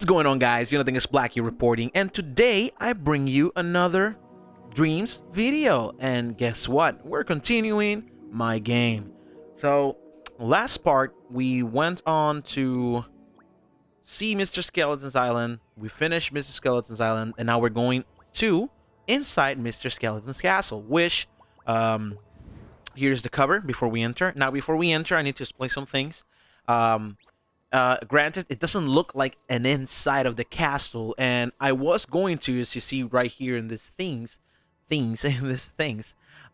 What's going on, guys? JonathanXBlack here reporting, and today I bring you another Dreams video. And guess what? We're continuing my game. So, last part, we went on to see Mr. Skeleton's Island. We finished Mr. Skeleton's Island, and now we're going to inside Mr. Skeleton's Castle, which, here's the cover before we enter. Now, before we enter, I need to explain some things. Granted, it doesn't look like an inside of the castle, and I was going to, as you see right here in this things,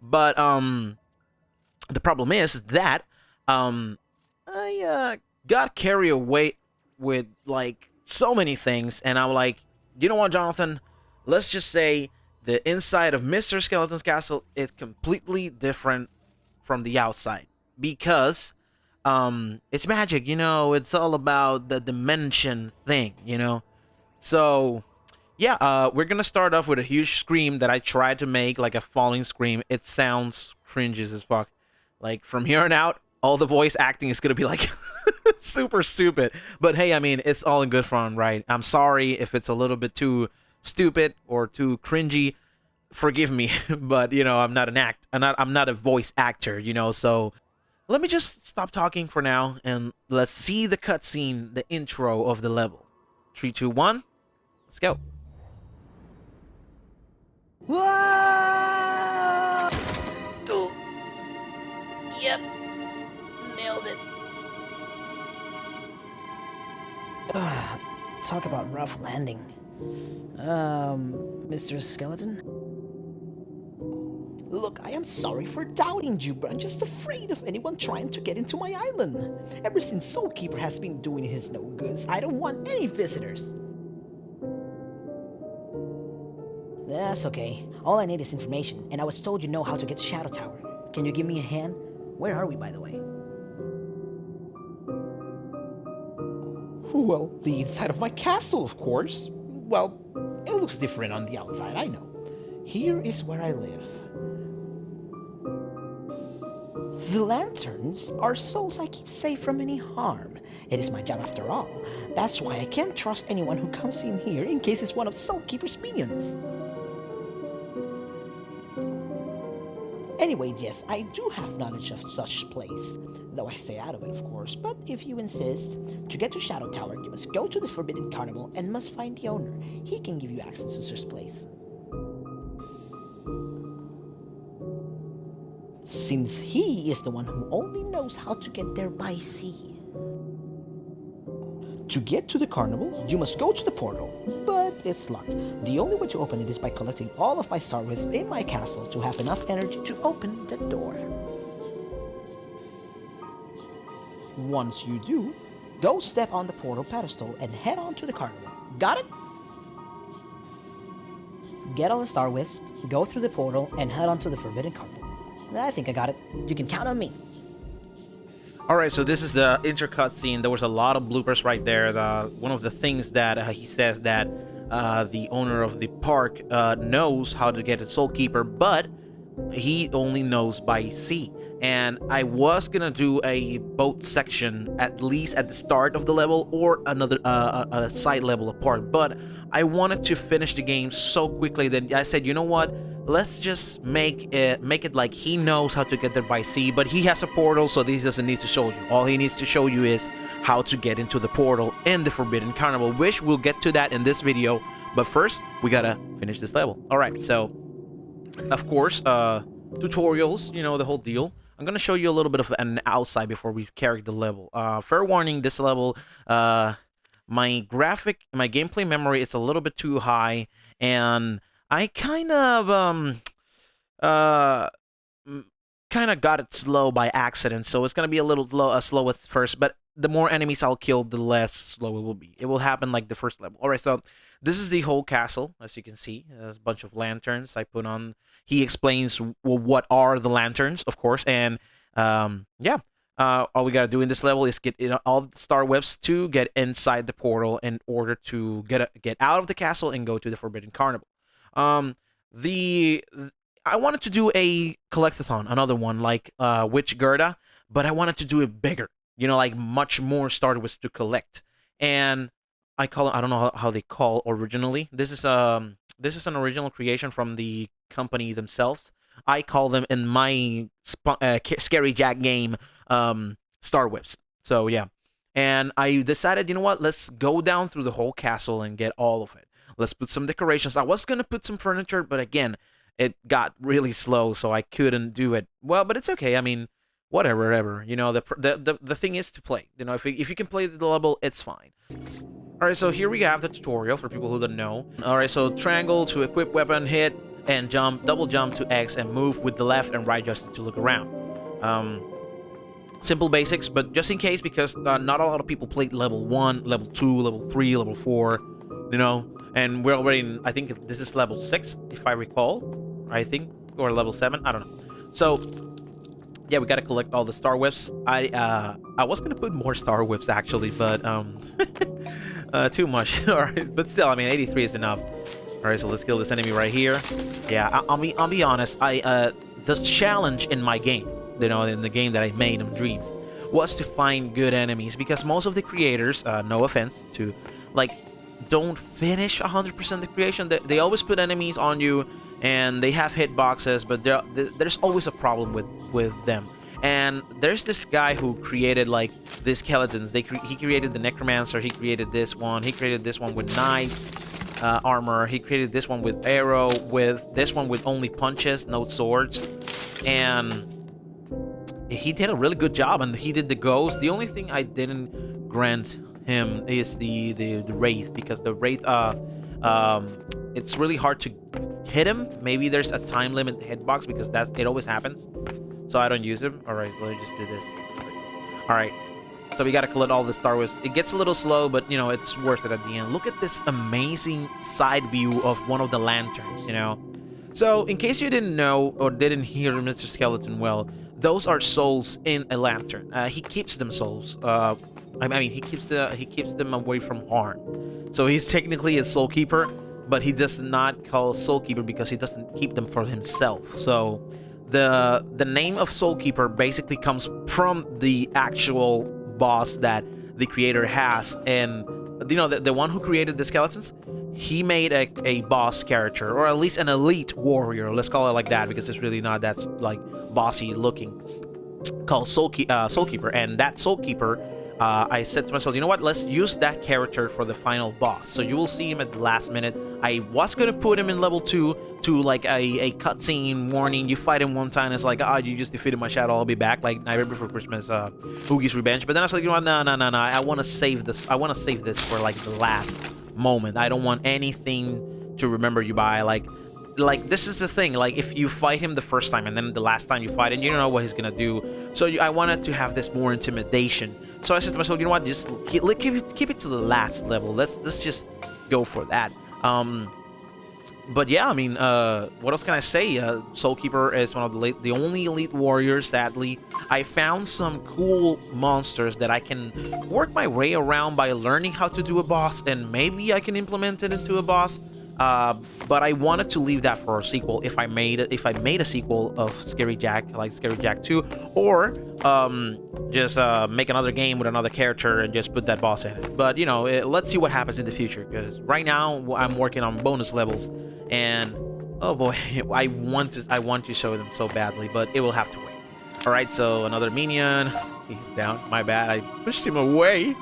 but the problem is that I got carried away with like so many things, and I'm like, you know what, Jonathan? Let's just say the inside of Mr. Skeleton's Castle is completely different from the outside, because it's magic, it's all about the dimension thing, so yeah, we're gonna start off with a huge scream that I tried to make like a falling scream. It sounds cringy as fuck. Like, from here on out, all the voice acting is gonna be like super stupid, but hey, I mean, it's all in good fun, right? I'm sorry if it's a little bit too stupid or too cringy, forgive me. But I'm not I'm not a voice actor, so let me just stop talking for now, and let's see the cutscene, the intro of the level. 3, 2, 1, let's go. Whoa! Oh. Yep. Nailed it. Talk about rough landing. Mr. Skeleton? Look, I am sorry for doubting you, but I'm just afraid of anyone trying to get into my island. Ever since Soulkeeper has been doing his no-goods, I don't want any visitors. That's okay. All I need is information, and I was told you know how to get to Shadow Tower. Can you give me a hand? Where are we, by the way? Well, the inside of my castle, of course. Well, it looks different on the outside, I know. Here is where I live. The lanterns are souls I keep safe from any harm. It is my job after all. That's why I can't trust anyone who comes in here in case it's one of Soulkeeper's minions. Anyway, yes, I do have knowledge of such place, though I stay out of it, of course. But if you insist, to get to Shadow Tower, you must go to the Forbidden Carnival and must find the owner. He can give you access to such place. Since he is the one who only knows how to get there by sea. To get to the carnival, you must go to the portal, but it's locked. The only way to open it is by collecting all of my star wisps in my castle to have enough energy to open the door. Once you do, go step on the portal pedestal and head on to the carnival. Got it? Get all the Star Wisps, go through the portal, and head on to the Forbidden Carnival. I think I got it. You can count on me. Alright, so this is the intercut scene. There was a lot of bloopers right there. One of the things that he says that the owner of the park knows how to get a Soulkeeper, but he only knows by sea. And I was gonna do a boat section at least at the start of the level, or another a side level apart, but I wanted to finish the game so quickly that I said, you know what, let's just make it like he knows how to get there by sea, but he has a portal, so this doesn't need to show you. All he needs to show you is how to get into the portal in the Forbidden Carnival, which we'll get to that in this video. But first, we gotta finish this level. Alright, so of course, tutorials, the whole deal. I'm gonna show you a little bit of an outside before we carry the level. Fair warning, this level, my gameplay memory is a little bit too high, and I kind of got it slow by accident, so it's gonna be a little slow at first, but the more enemies I'll kill, the less slow it will be. It will happen like the first level. Alright, so this is the whole castle, as you can see. There's a bunch of lanterns I put on. He explains, well, what are the lanterns, of course, and yeah. All we gotta do in this level is get all the star whips to get inside the portal in order to get out of the castle and go to the Forbidden Carnival. I wanted to do a collectathon, another one like Witch Gerda, but I wanted to do it bigger, like much more star whips to collect. And I call them, I don't know how they call originally. This is an original creation from the company themselves. I call them in my Scary Jack game Star Whips. So yeah, and I decided, you know what? Let's go down through the whole castle and get all of it. Let's put some decorations. I was gonna put some furniture, but again, it got really slow, so I couldn't do it. Well, but it's okay. I mean, whatever. You know, the thing is to play. You know, if you can play the level, it's fine. Alright, so here we have the tutorial for people who don't know. Alright, so triangle to equip weapon, hit, and jump, double jump to X, and move with the left and right joystick to look around. Simple basics, but just in case, because not a lot of people played level 1, level 2, level 3, level 4, you know, and we're already in, I think this is level 6, if I recall, I think, or level 7, I don't know. So, yeah, we gotta collect all the Star Whips. I was gonna put more Star Whips, actually, but, too much. Alright, but still, I mean, 83 is enough. Alright, so let's kill this enemy right here. Yeah, I'll be honest, the challenge in my game, you know, in the game that I made on Dreams, was to find good enemies, because most of the creators, no offense to, like, don't finish 100% the creation. They always put enemies on you, and they have hitboxes, but there's always a problem with them. And there's this guy who created, like, the skeletons. He created the Necromancer. He created this one. He created this one with knife armor. He created this one with arrow. With this one with only punches, no swords. And he did a really good job. And he did the ghost. The only thing I didn't grant him is the wraith, because the wraith it's really hard to hit him. Maybe there's a time limit hitbox, because it always happens. So I don't use him. Alright, let me just do this. Alright. So we gotta collect all the Star Wars. It gets a little slow, but, you know, it's worth it at the end. Look at this amazing side view of one of the lanterns, you know? So, in case you didn't know or didn't hear Mr. Skeleton well, those are souls in a lantern. He keeps them souls. I mean, he keeps them away from harm. So he's technically a soul keeper, but he does not call soul keeper because he doesn't keep them for himself. So the name of Soul Keeper basically comes from the actual boss that the creator has. And, you know, the one who created the skeletons, he made a boss character, or at least an elite warrior, let's call it like that, because it's really not that, like, bossy looking, called Soul Keeper. And that Soul Keeper, I said to myself, you know what, let's use that character for the final boss. So you will see him at the last minute. I was gonna put him in level 2 to, like, a cutscene warning. You fight him one time, it's like, you just defeated my shadow, I'll be back, like Nightmare Before Christmas, Hoogie's Revenge. But then I was like, you know what, no, I want to save this for, like, the last moment. I don't want anything to remember you by. Like this is the thing, like, if you fight him the first time and then the last time you fight him, you don't know what he's gonna do. So I wanted to have this more intimidation. So I said to myself, you know what, just keep it to the last level. Let's just go for that. But yeah, I mean, what else can I say? Soul Keeper is one of the only elite warriors, sadly. I found some cool monsters that I can work my way around by learning how to do a boss, and maybe I can implement it into a boss. But I wanted to leave that for a sequel if I made a sequel of Scary Jack, like Scary Jack 2, or just make another game with another character and just put that boss in it. But, you know, let's see what happens in the future, because right now I'm working on bonus levels, and oh boy, I want to show them so badly, but it will have to wait. All right, so another minion. He's down. My bad. I pushed him away.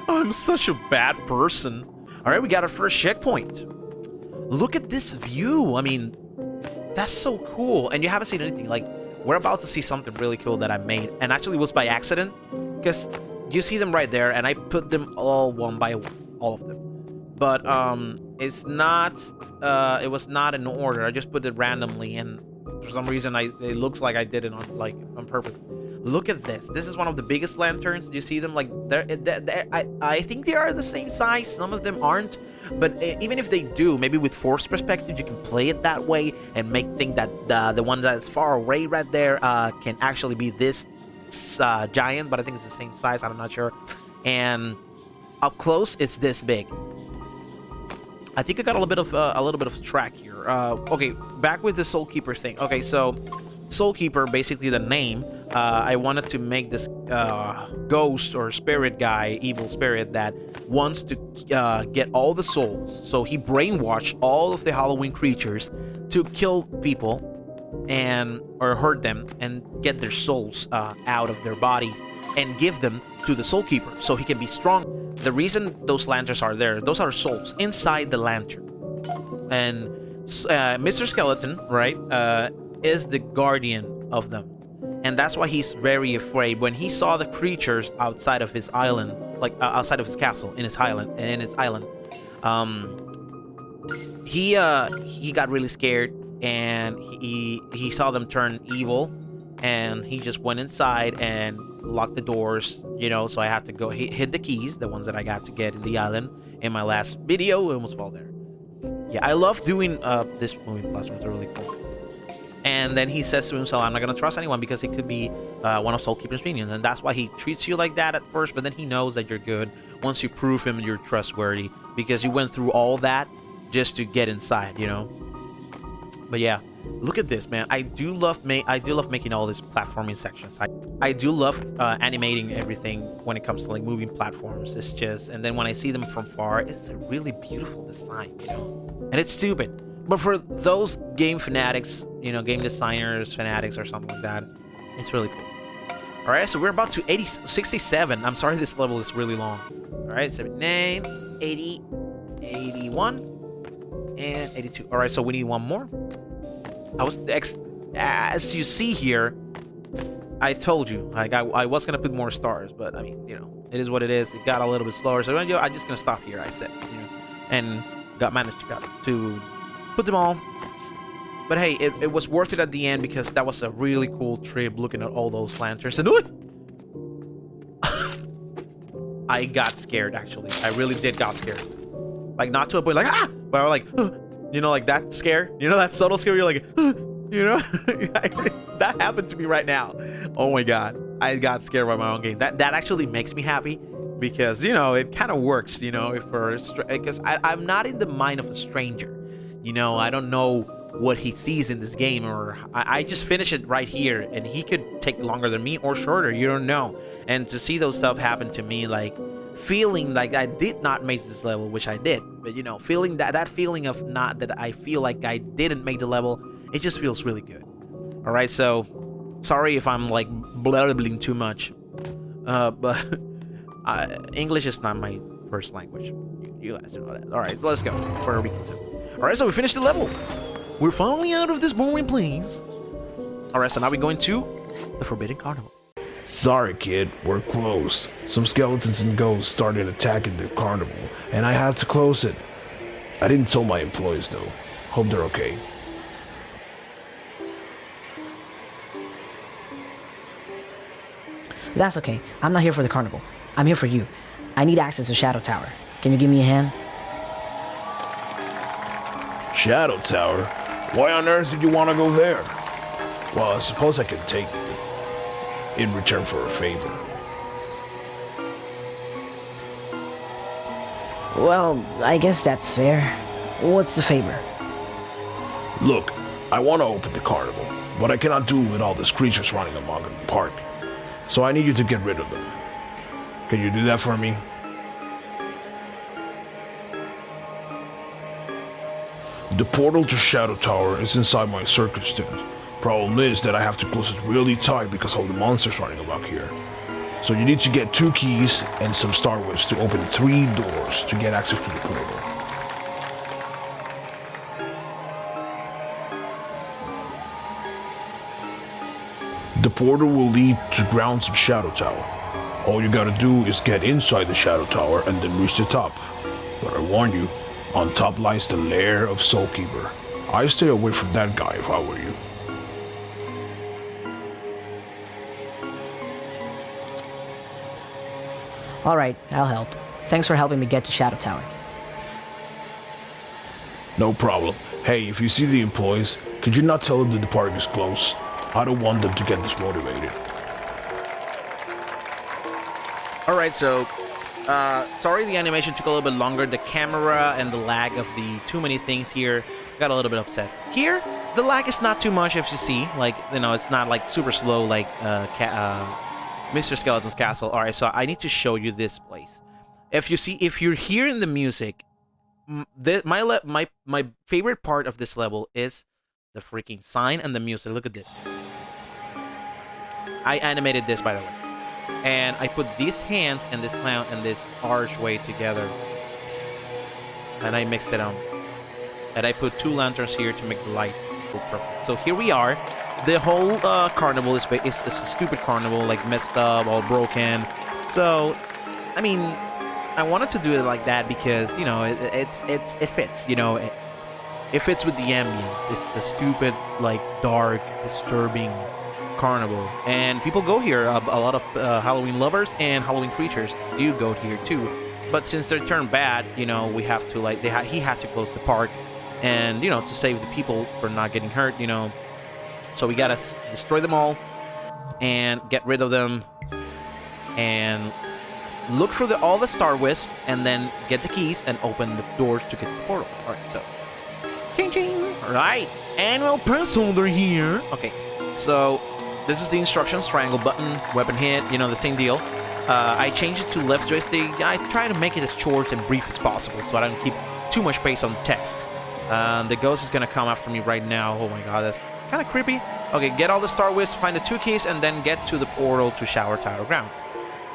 I'm such a bad person. All right, we got our first checkpoint. Look at this view. I mean, that's so cool. And you haven't seen anything. Like, we're about to see something really cool that I made, and actually was by accident, because you see them right there, and I put them all one by one, all of them. But it's not. It was not in order. I just put it randomly, and for some reason, it looks like I did it on purpose. Look at this. This is one of the biggest lanterns. Do you see them? Like, I think they are the same size. Some of them aren't. But even if they do, maybe with force perspective, you can play it that way and think that the one that's far away right there can actually be this giant. But I think it's the same size. I'm not sure. And up close, it's this big. I think I got a little bit of track here. Okay, back with the Soul Keeper thing. Okay, so Soul Keeper, basically the name, I wanted to make this ghost or spirit guy, evil spirit, that wants to get all the souls. So he brainwashed all of the Halloween creatures to kill people or hurt them and get their souls out of their bodies and give them to the Soul Keeper so he can be strong. The reason those lanterns are there, those are souls inside the lantern. And Mr. Skeleton, right, is the guardian of them. And that's why he's very afraid. When he saw the creatures outside of his island, like outside of his castle, in his island, he got really scared, and he saw them turn evil, and he just went inside and locked the doors, you know. So I had to go hid the keys, the ones that I got to get in the island. In my last video, I almost fall there. Yeah, I love doing this moving platforms. They're really cool. And then he says to himself, I'm not going to trust anyone because he could be one of Soul Keeper's minions. And that's why he treats you like that at first, but then he knows that you're good once you prove him you're trustworthy, because you went through all that just to get inside, you know. But yeah, look at this, man. I do love making all these platforming sections. I do love animating everything when it comes to like moving platforms. It's just, and then when I see them from far, it's a really beautiful design, you know. And it's stupid. But for those game fanatics, you know, game designers, fanatics, or something like that, it's really cool. All right, so we're about to 67. I'm sorry this level is really long. All right, 79, 80, 81, and 82. All right, so we need one more. As you see here, I told you, like, I was going to put more stars, but I mean, you know, it is what it is. It got a little bit slower, so I'm just going to stop here, I said, you know, and managed to put them all. But hey, it was worth it at the end, because that was a really cool trip looking at all those lanterns. And I got scared, actually. I really did got scared. Like, not to a point like, ah! But I was like, you know, like that scare. You know, that subtle scare, you're like, you know? That happened to me right now. Oh my god. I got scared by my own game. That actually makes me happy, because, you know, it kind of works, you know, because I'm not in the mind of a stranger. You know, I don't know what he sees in this game, or I just finish it right here, and he could take longer than me or shorter, you don't know. And to see those stuff happen to me, like feeling like I did not make this level, which I did, but you know, feeling that feeling of not that I feel like I didn't make the level, it just feels really good. All right, so sorry if I'm like blabbling too much, but English is not my first language. You guys know that. All right, so let's go for a reconsider. All right, so we finished the level. We're finally out of this boring place. All right, so now we're going to the Forbidden Carnival. Sorry, kid, we're closed. Some skeletons and ghosts started attacking the carnival, and I had to close it. I didn't tell my employees, though. Hope they're okay. That's okay. I'm not here for the carnival. I'm here for you. I need access to Shadow Tower. Can you give me a hand? Shadow Tower? Why on earth did you want to go there? Well, I suppose I could take you in return for a favor. Well, I guess that's fair. What's the favor? Look, I want to open the carnival, but I cannot do it with all these creatures running amok in the park. So I need you to get rid of them. Can you do that for me? The portal to Shadow Tower is inside my circus tent. Problem is that I have to close it really tight because of the monsters running amok here. So you need to get 2 keys and some star whips to open 3 doors to get access to the portal. The portal will lead to grounds of Shadow Tower. All you gotta do is get inside the Shadow Tower and then reach the top. But I warn you, on top lies the lair of Soul Keeper. I'd stay away from that guy if I were you. Alright, I'll help. Thanks for helping me get to Shadow Tower. No problem. Hey, if you see the employees, could you not tell them that the park is closed? I don't want them to get dismotivated. All right, so sorry the animation took a little bit longer. The camera and the lag of the too many things here got a little bit obsessed. Here, The lag is not too much, if you see. Like, you know, it's not like super slow like Mr. Skeleton's Castle. All right, so I need to show you this place. If you're hearing the music, my favorite part of this level is the freaking sign and the music. Look at this. I animated this, by the way. And I put these hands and this clown and this archway together. And I mixed it up. And I put 2 lanterns here to make the lights go perfect. So here we are. The whole carnival is a stupid carnival, like messed up, all broken. So, I mean, I wanted to do it like that because, you know, it fits. You know, it fits with the ambience. It's a stupid, like, dark, disturbing carnival, and people go here. A lot of Halloween lovers and Halloween creatures do go here too. But since they turned bad, you know, we have to like he had to close the park, and you know, to save the people from not getting hurt, you know. So we gotta destroy them all and get rid of them, and look for all the Star Wisps, and then get the keys and open the doors to get the portal. All right, so ching ching. All right, annual press holder here. Okay, so. This is the instructions, triangle button, weapon hit, you know, the same deal. I changed it to left joystick. I try to make it as short and brief as possible so I don't keep too much space on the text. The ghost is gonna come after me right now. Oh my god, that's kind of creepy. Okay, get all the Star Wisps, find the 2 keys, and then get to the portal to Shower Tower grounds.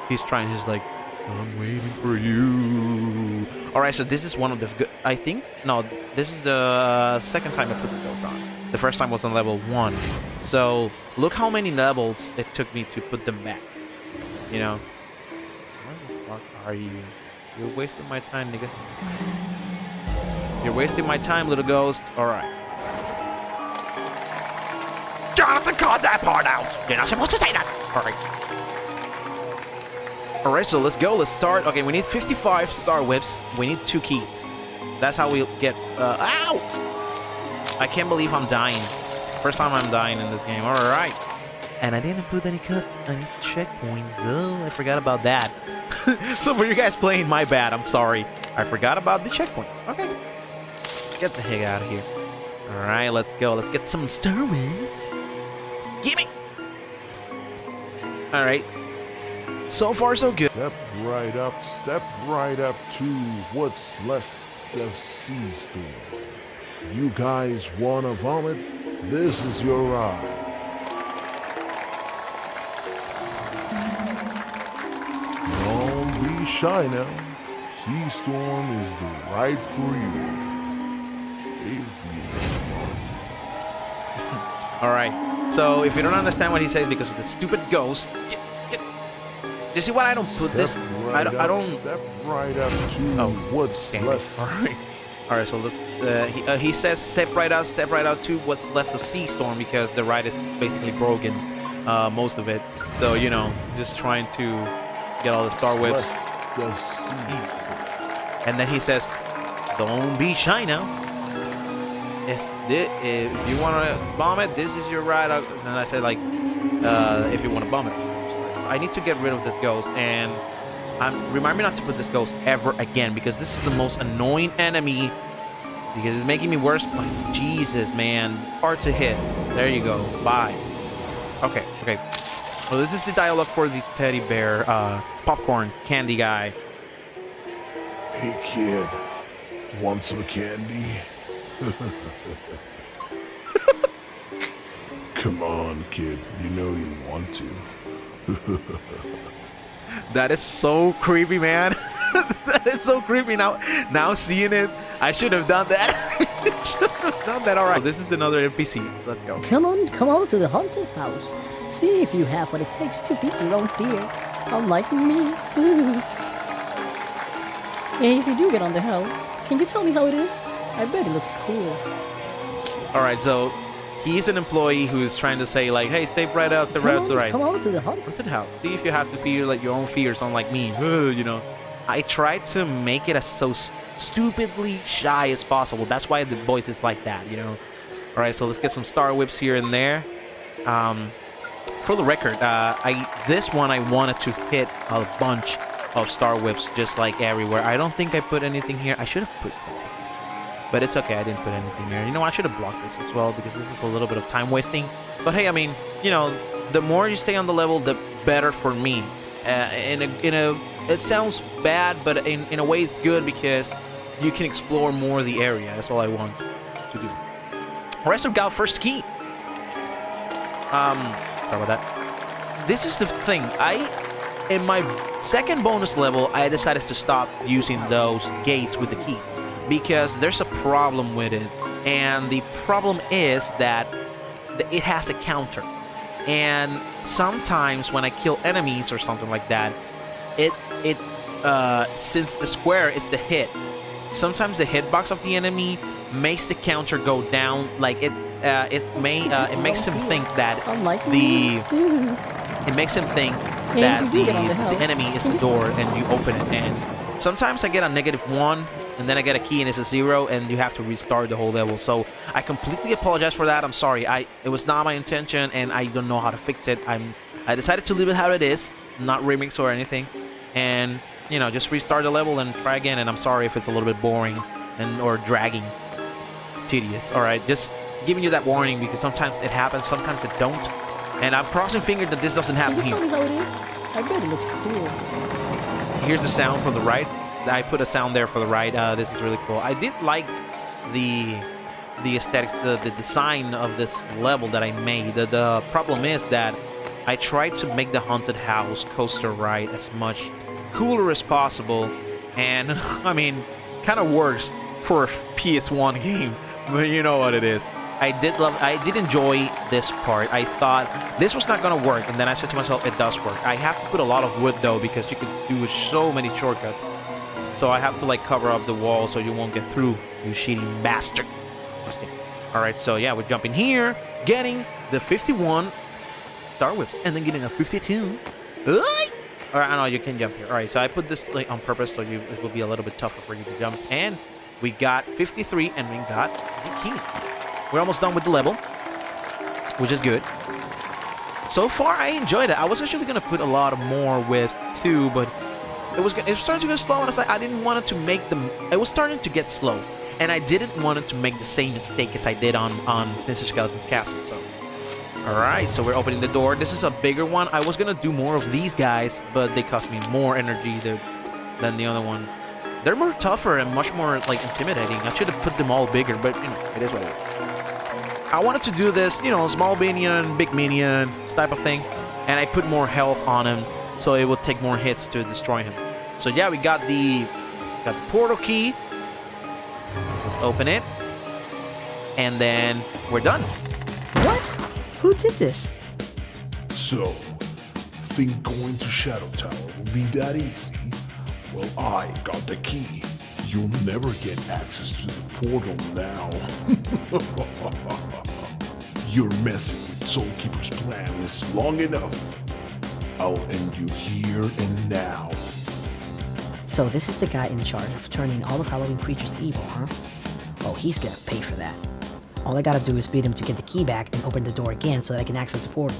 He's like, I'm waiting for you. Alright, so this is one of the... I think... No, this is the second time I put the ghost on. The first time was on level 1. So, look how many levels it took me to put them back. You know? Where the fuck are you? You're wasting my time, nigga. You're wasting my time, little ghost. Alright. Jonathan, cut that part out! You're not supposed to say that! Alright. Alright, so let's go. Let's start. Okay, we need 55 Star Whips. We need 2 keys. That's how we get... ow! I can't believe I'm dying. First time I'm dying in this game. Alright. And I didn't put any checkpoints. Oh, I forgot about that. So for you guys playing, my bad. I'm sorry. I forgot about the checkpoints. Okay. Get the heck out of here. Alright, let's go. Let's get some Star Whips. Gimme! Alright. So far, so good. Step right up to what's left of Sea Storm. You guys wanna vomit? This is your ride. Don't be shy now. Sea Storm is the ride for you. Alright, so if you don't understand what he says because of the stupid ghost, you see what I don't put this? I don't. Step right up to what's left. Alright, so let's, he says step right out to what's left of Sea Storm because the ride is basically broken, most of it. So, you know, just trying to get all the Star Whips. And then he says, don't be shy now. If you want to bomb it, this is your ride. And I said, like, if you want to bomb it. So I need to get rid of this ghost, and remind me not to put this ghost ever again, because this is the most annoying enemy, because it's making me worse. Like, Jesus, man. Hard to hit. There you go. Bye. Okay. So this is the dialogue for the teddy bear, popcorn candy guy. Hey, kid. Want some candy? Come on, kid. You know you want to. That is so creepy, man. That is so creepy. Now seeing it, I should have done that. All right. So this is another NPC. Let's go. Come on to the haunted house. See if you have what it takes to beat your own fear. Unlike me. Hey, if you do get on the house, can you tell me how it is? I bet it looks cool. Alright, so he's an employee who's trying to say, like, hey, step right out, step right out to the right. Come on to the haunted house. See if you have to fear like your own fears, unlike me. You know, I tried to make it as so stupidly shy as possible. That's why the voice is like that, you know. Alright, so let's get some Star Whips here and there. For the record, this one I wanted to hit a bunch of Star Whips just like everywhere. I don't think I put anything here. I should have put something. But it's okay, I didn't put anything here. You know, I should have blocked this as well, because this is a little bit of time wasting. But hey, I mean, you know, the more you stay on the level, the better for me. It sounds bad, but in a way it's good, because you can explore more of the area. That's all I want to do. Alright, so we got first key. Sorry about that. This is the thing. In my second bonus level, I decided to stop using those gates with the keys, because there's a problem with it. And the problem is that it has a counter. And sometimes when I kill enemies or something like that, since the square is the hit, sometimes the hitbox of the enemy makes the counter go down. Like it makes him think that it makes him think that the enemy is the door, and you open it. And sometimes I get a -1, and then I get a key and it's a 0, and you have to restart the whole level. So I completely apologize for that. I'm sorry. It was not my intention, and I don't know how to fix it. I decided to leave it how it is, not remix or anything, and you know, just restart the level and try again. And I'm sorry if it's a little bit boring or dragging. It's tedious. All right, just giving you that warning, because sometimes it happens, sometimes it don't. And I'm crossing fingers that this doesn't happen here. Can you tell me how it is? I bet it looks cool. Here's the sound for the right. I put a sound there for the right. This is really cool. I did like the aesthetics, the design of this level that I made. The problem is that I tried to make the haunted house coaster ride as much cooler as possible, and I mean, kind of works for a PS1 game, but you know what it is. I did enjoy this part. I thought this was not gonna work, and then I said to myself, it does work. I have to put a lot of wood though, because you could do so many shortcuts. So I have to like cover up the wall so you won't get through, you cheating bastard. Just kidding. All right, so yeah, we're jumping here, getting the 51 star whips, and then getting a 52. All right, I know you can jump here. All right, so I put this like on purpose so it will be a little bit tougher for you to jump. And we got 53, and we got the key. We're almost done with the level, which is good. So far, I enjoyed it. I was actually gonna put a lot more with 2, but it was starting to get slow, and it's like I didn't want it to make them. It was starting to get slow, and I didn't want it to make the same mistake as I did on Mr. Skeleton's Castle. So, all right, so we're opening the door. This is a bigger one. I was gonna do more of these guys, but they cost me more energy than the other one. They're more tougher and much more like intimidating. I should have put them all bigger, but you know, it is what it is. I wanted to do this, you know, small minion, big minion, type of thing, and I put more health on him, so it would take more hits to destroy him. So yeah, we got the portal key. Let's open it, and then we're done. What? Who did this? So, think going to Shadow Tower will be that easy? Well, I got the key. You'll never get access to the portal now. You're messing with Soulkeeper's plan is long enough. I'll end you here and now. So this is the guy in charge of turning all of Halloween creatures evil, huh? Oh, he's gonna pay for that. All I gotta do is beat him to get the key back and open the door again so that I can access the portal.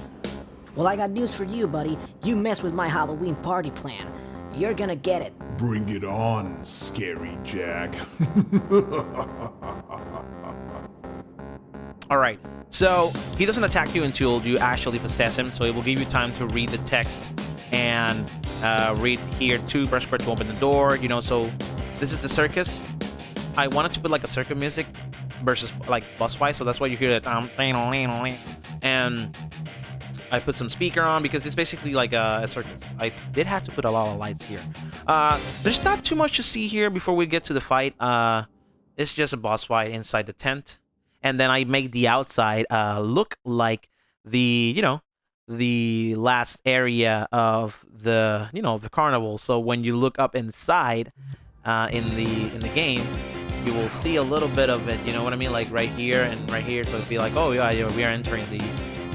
Well, I got news for you, buddy. You mess with my Halloween party plan, you're gonna get it. Bring it on, Scary Jack. All right, so he doesn't attack you until you actually possess him, so it will give you time to read the text and read here to press square to open the door, you know. So this is the circus. I wanted to put like a circus music versus like boss fight, so that's why you hear that and I put some speaker on because it's basically like a circus. I did have to put a lot of lights here. There's not too much to see here before we get to the fight. It's just a boss fight inside the tent, and then I make the outside look like the, you know, the last area of the, you know, the carnival. So when you look up inside in the game, you will see a little bit of it, you know what I mean, like right here and right here. So it'd be like, oh yeah, we are entering the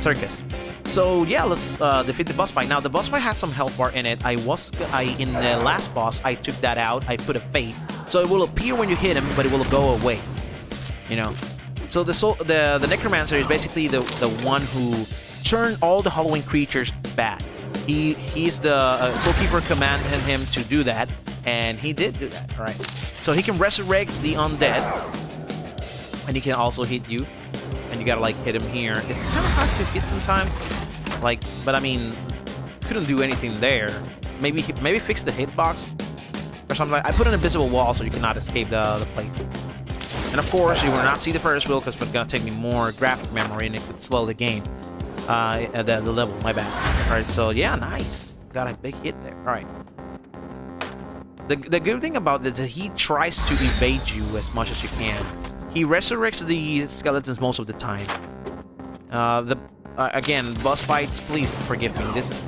circus. So yeah, let's defeat the boss fight. Now the boss fight has some health bar in it. In the last boss, I took that out. I put a fate, so it will appear when you hit him, but it will go away, you know. So the Necromancer is basically the one who turned all the Halloween creatures bad. He's the Soulkeeper commanded him to do that, and he did do that. All right, so he can resurrect the undead, and he can also hit you, and you gotta like hit him here. It's kind of hard to hit sometimes, like, but I mean, couldn't do anything there. Maybe fix the hitbox or something. Like I put an invisible wall so you cannot escape the place. And of course, you will not see the Ferris wheel because it's gonna take me more graphic memory and it could slow the game, the level. My bad. All right, so yeah, nice. Got a big hit there. All right. The good thing about this is he tries to evade you as much as you can. He resurrects the skeletons most of the time. Again, boss fights, please forgive me. This is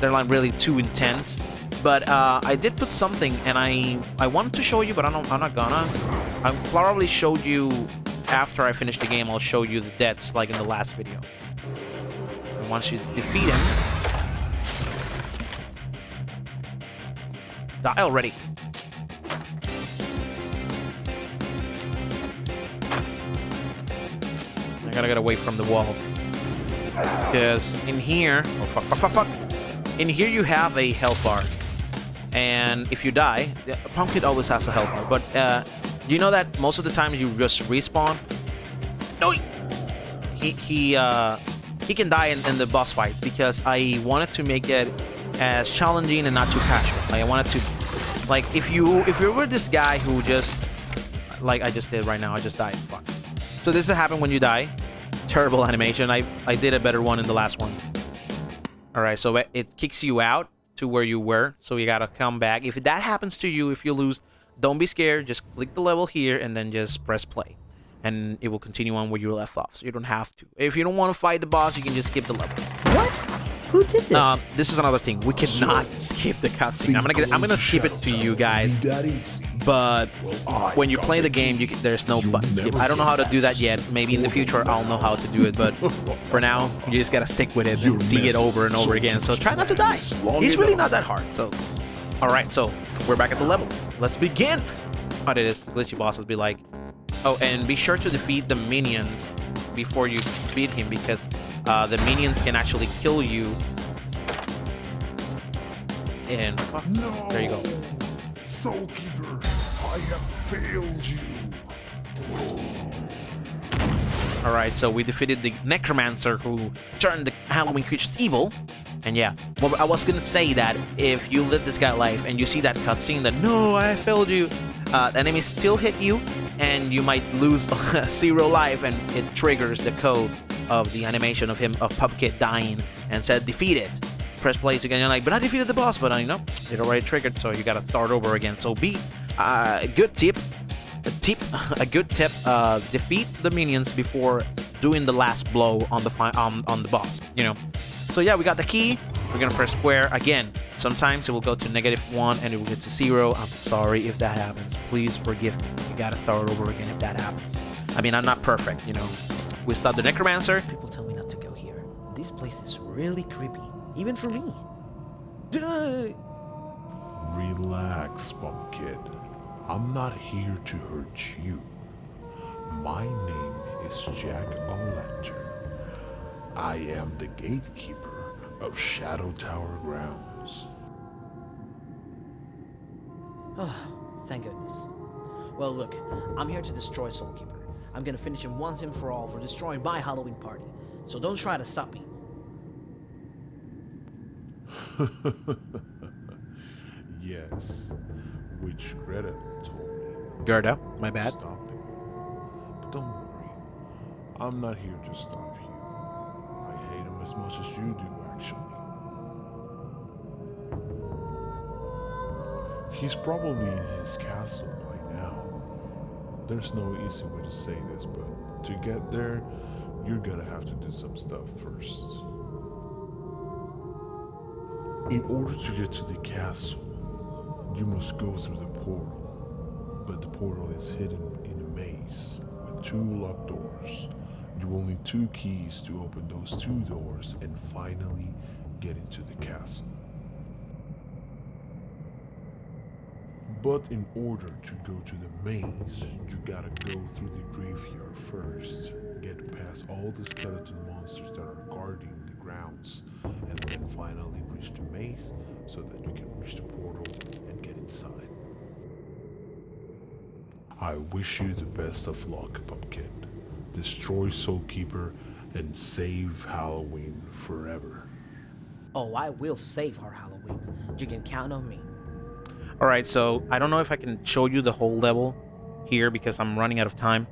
they're like really too intense. But I did put something, and I wanted to show you, but I'm not gonna. I'll probably show you after I finish the game. I'll show you the deaths like in the last video. And once you defeat him, die already. I gotta get away from the wall. Because in here... Oh, fuck. In here you have a health bar. And if you die... Pumpkin always has a health bar. But you know that most of the time you just respawn? No! He can die in the boss fights. Because I wanted to make it as challenging and not too casual. Like, I wanted to... Like, if you were this guy who just... Like I just did right now. I just died. Fuck. So this will happen when you die. Terrible animation. I did a better one in the last one. Alright, so it kicks you out to where you were. So you gotta come back. If that happens to you, if you lose, don't be scared. Just click the level here and then just press play. And it will continue on where you left off. So you don't have to. If you don't want to fight the boss, you can just skip the level. What? Who did this? This is another thing. We cannot skip the cutscene. I'm gonna skip it to you guys. But when you play the game, there's no button skip. I don't know how to do that yet. Maybe in the future I'll know how to do it. But for now, you just gotta stick with it and see it over and over again. So try not to die. He's really not that hard. So, all right. So we're back at the level. Let's begin. Oh, it is. Glitchy bosses be like. Oh, and be sure to defeat the minions before you beat him because the minions can actually kill you. And No, there you go. Soulkeeper, I have failed you. Alright, so we defeated the Necromancer who turned the Halloween creatures evil. And yeah, well, I was gonna say that if you let this guy life and you see that cutscene that, no, I failed you, enemies still hit you and you might lose 0 life and it triggers the code of the animation of Pumpkin dying and said defeated. Press play again, you're like, but I defeated the boss, but I know it already triggered, so you gotta start over again. So a good tip, defeat the minions before doing the last blow on the boss, you know. So yeah, we got the key. We're gonna press square again. Sometimes it will go to -1 and it will get to 0. I'm sorry if that happens. Please forgive me. You gotta start over again if that happens. I mean, I'm not perfect, you know. We stopped the Necromancer. People tell me not to go here. This place is really creepy, even for me. Relax, Pumpkin. I'm not here to hurt you. My name is Jack O'Lantern. I am the gatekeeper of Shadow Tower grounds. Oh, thank goodness. Well, look, I'm here to destroy Soulkeeper. I'm gonna finish him once and for all for destroying my Halloween party. So don't try to stop me. Yes, which Greta told me. Gerda, my bad. Stop it. But don't worry, I'm not here to stop you. I hate him as much as you do, actually. He's probably in his castle by now. There's no easy way to say this, but to get there, you're gonna have to do some stuff first. In order to get to the castle, you must go through the portal. But the portal is hidden in a maze with 2 locked doors. You will need 2 keys to open those 2 doors and finally get into the castle. But in order to go to the maze, you gotta go through the graveyard first, get past all the skeleton monsters that are guarding the grounds, and then finally reach the maze so that you can reach the portal and get inside. I wish you the best of luck, Pumpkin. Destroy Soulkeeper and save Halloween forever. Oh, I will save our Halloween. You can count on me. All right, so I don't know if I can show you the whole level here because I'm running out of time.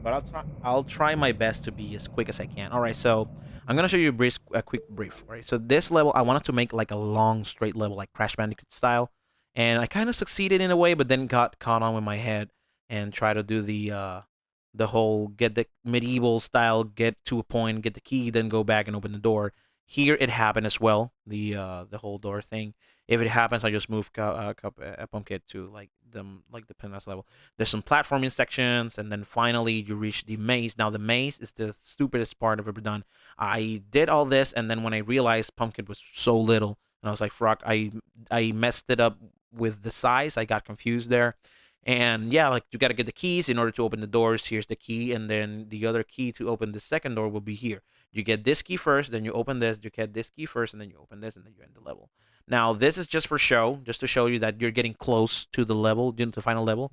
But I'll try my best to be as quick as I can. All right, so I'm gonna show you a quick brief. All right, so this level I wanted to make like a long straight level, like Crash Bandicoot style, and I kind of succeeded in a way, but then got caught on with my head and try to do the whole get the medieval style, get to a point, get the key, then go back and open the door. Here it happened as well, the whole door thing. If it happens, I just move Pumpkin to like the pinnacle level. There's some platforming sections, and then finally you reach the maze. Now the maze is the stupidest part I've ever done. I did all this, and then when I realized Pumpkin was so little, and I was like, "Fuck!" I messed it up with the size. I got confused there. And yeah, like you gotta get the keys in order to open the doors. Here's the key, and then the other key to open the second door will be here. You get this key first, then you open this. You get this key first, and then you open this, and then you end the level. Now this is just for show, just to show you that you're getting close to the level, to the final level.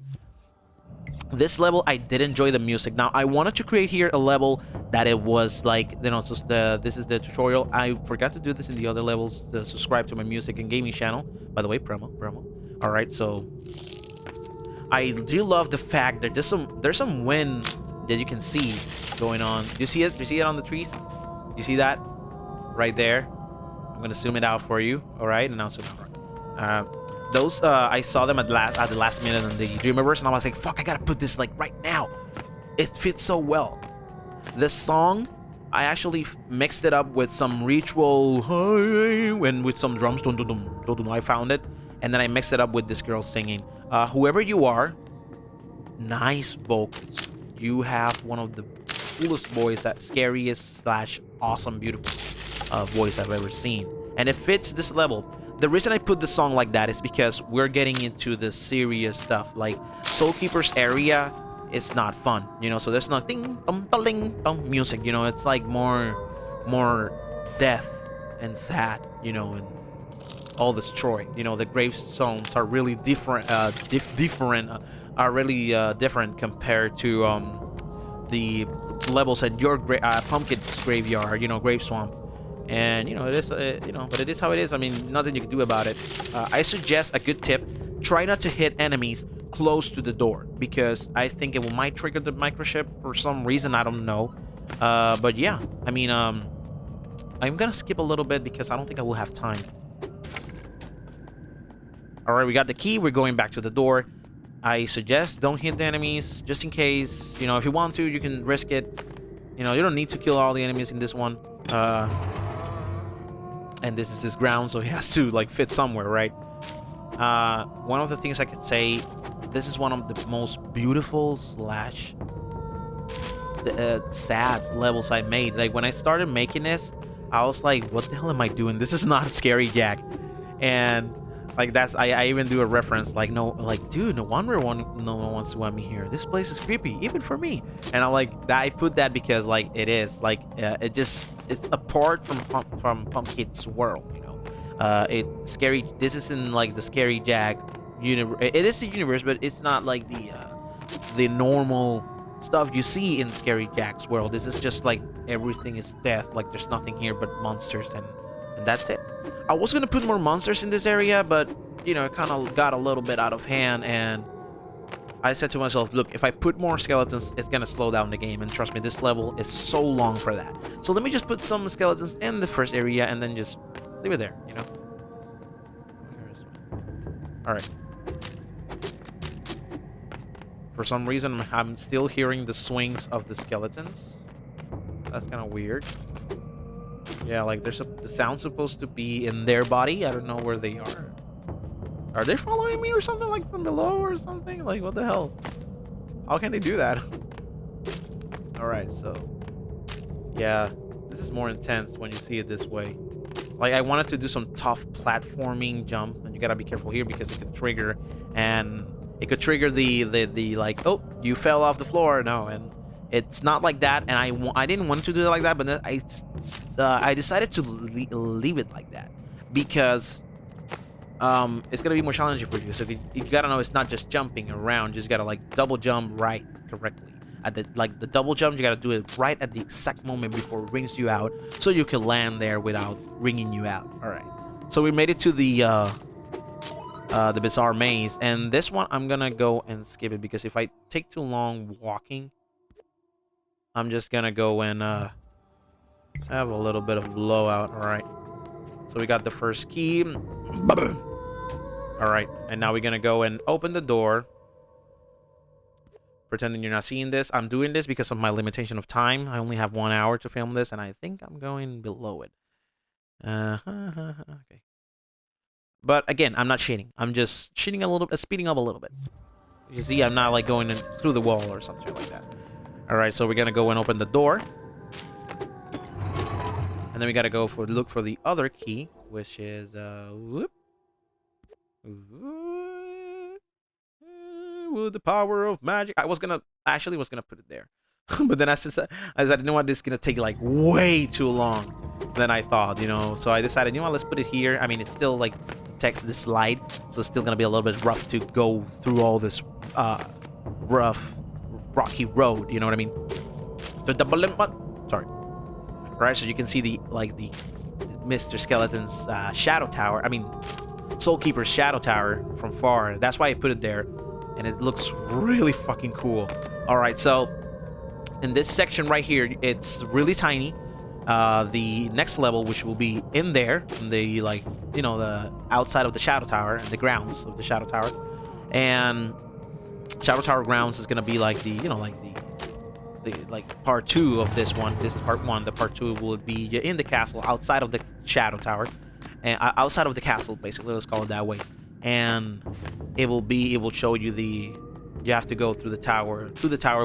This level, I did enjoy the music. Now I wanted to create here a level that it was like, you know, this is the tutorial. I forgot to do this in the other levels. To subscribe to my music and gaming channel. By the way, promo. All right, so. I do love the fact that there's some wind that you can see going on. Do you see it? Do you see it on the trees? You see that? Right there. I'm gonna zoom it out for you. All right, and now zoom out. Those I saw them at the last minute in the Dreamiverse, and I was like, "Fuck! I gotta put this like right now." It fits so well. The song, I actually mixed it up with some ritual and with some drums. I found it. And then I mixed it up with this girl singing. Whoever you are, nice vocals. You have one of the coolest voice, that scariest / awesome, beautiful voice I've ever seen. And it fits this level. The reason I put the song like that is because we're getting into the serious stuff. Like Soulkeeper's area is not fun, you know. So there's nothing music, you know. It's like more death and sad, you know, and all destroyed. You know, the gravestones are really different. Are really different compared to the levels at your Pumpkin's graveyard. You know, grave swamp, and you know it is. You know, but it is how it is. I mean, nothing you can do about it. I suggest a good tip: try not to hit enemies close to the door because I think it might trigger the microchip for some reason. I don't know. But yeah, I mean, I'm gonna skip a little bit because I don't think I will have time. Alright, we got the key. We're going back to the door. I suggest don't hit the enemies, just in case. You know, if you want to, you can risk it. You know, you don't need to kill all the enemies in this one. And this is his ground, so he has to, like, fit somewhere, right? One of the things I could say, this is one of the most beautiful / sad levels I made. Like, when I started making this, I was like, what the hell am I doing? This is not Scary Jack. And like that's I even do a reference like, no, like, dude, no wonder no one wants to want me here. This place is creepy even for me. And I'm like that, I put that because like it is like it's apart from Pumpkin's world, you know. This isn't like the Scary Jack universe. It is the universe, but it's not like the normal stuff you see in Scary Jack's world. This is just like everything is death. Like there's nothing here but monsters, and that's it. I was gonna put more monsters in this area, but you know, it kind of got a little bit out of hand, and I said to myself, look, if I put more skeletons, it's gonna slow down the game, and trust me, this level is so long for that. So let me just put some skeletons in the first area and then just leave it there, you know. All right. For some reason, I'm still hearing the swings of the skeletons. That's kind of weird. Yeah, like the sound's supposed to be in their body. I don't know where they are. Are they following me or something, like from below or something? Like, what the hell? How can they do that? Alright, so yeah, this is more intense when you see it this way. Like, I wanted to do some tough platforming jump, and you gotta be careful here because it could trigger, and it could trigger the like, oh, you fell off the floor. No, and it's not like that, and I didn't want to do it like that, but then I decided to leave it like that because it's gonna be more challenging for you. So you gotta know it's not just jumping around. You just gotta like double jump right correctly. At the double jump, you gotta do it right at the exact moment before it rings you out, so you can land there without ringing you out. All right. So we made it to the bizarre maze, and this one I'm gonna go and skip it because if I take too long walking, I'm just gonna go and have a little bit of blowout. All right. So we got the first key. All right, and now we're gonna go and open the door. Pretending you're not seeing this. I'm doing this because of my limitation of time. I only have 1 hour to film this, and I think I'm going below it. Okay. But again, I'm not cheating. I'm just cheating a little bit, speeding up a little bit. You see, I'm not like going through the wall or something like that. All right, so we're gonna go and open the door, and then we gotta go look for the other key, which is whoop. With the power of magic. I was gonna put it there. But then I said, you know what, this is gonna take like way too long than I thought, you know. So I decided, you know what, let's put it here. I mean, it's still like text the slide, so it's still gonna be a little bit rough to go through all this rough rocky road, you know what I mean? Sorry. Right, so you can see the Mr. Skeleton's shadow tower. I mean, Soulkeeper's shadow tower from far. That's why I put it there, and it looks really fucking cool. All right, so in this section right here, it's really tiny. The next level, which will be in there, in the the outside of the shadow tower and the grounds of the shadow tower, and shadow tower grounds is gonna be like the part 2 of this one. This is part 1. The part 2 will be in the castle outside of the shadow tower, and outside of the castle, basically, let's call it that way. And it will show you you have to go through the tower,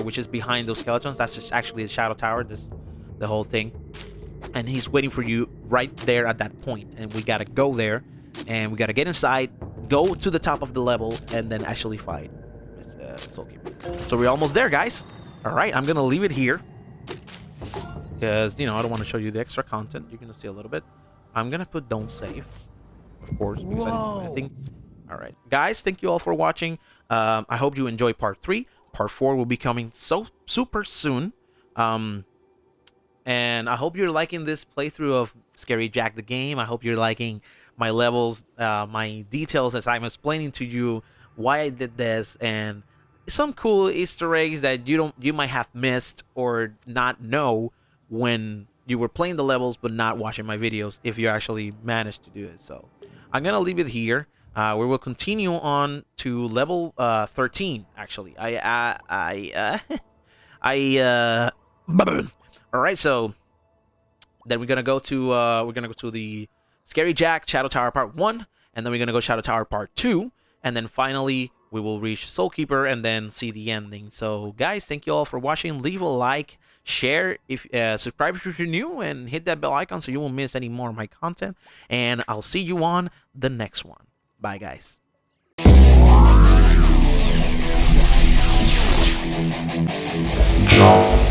which is behind those skeletons. That's just actually the shadow tower, the whole thing. And he's waiting for you right there at that point, and we gotta go there, and we gotta get inside, go to the top of the level, and then actually fight Soulkeeper. So we're almost there, guys. All right, I'm gonna leave it here because I don't want to show you the extra content. You're gonna see a little bit. I'm gonna put don't save, of course, because I didn't do anything. All right, guys, thank you all for watching. I hope you enjoy part 3. Part 4 will be coming so super soon. And I hope you're liking this playthrough of Scary Jack the game. I hope you're liking my levels, my details as I'm explaining to you why I did this, and some cool Easter eggs that you might have missed or not know when you were playing the levels but not watching my videos, if you actually managed to do it. So I'm gonna leave it here. We will continue on to level 13. Actually, all right. So then we're gonna go to the Scary Jack Shadow Tower Part 1, and then we're gonna go Shadow Tower Part 2, and then finally we will reach Soulkeeper and then see the ending. So guys, thank you all for watching. Leave a like, share, if subscribe if you're new, and hit that bell icon so you won't miss any more of my content. And I'll see you on the next one. Bye, guys. Jump.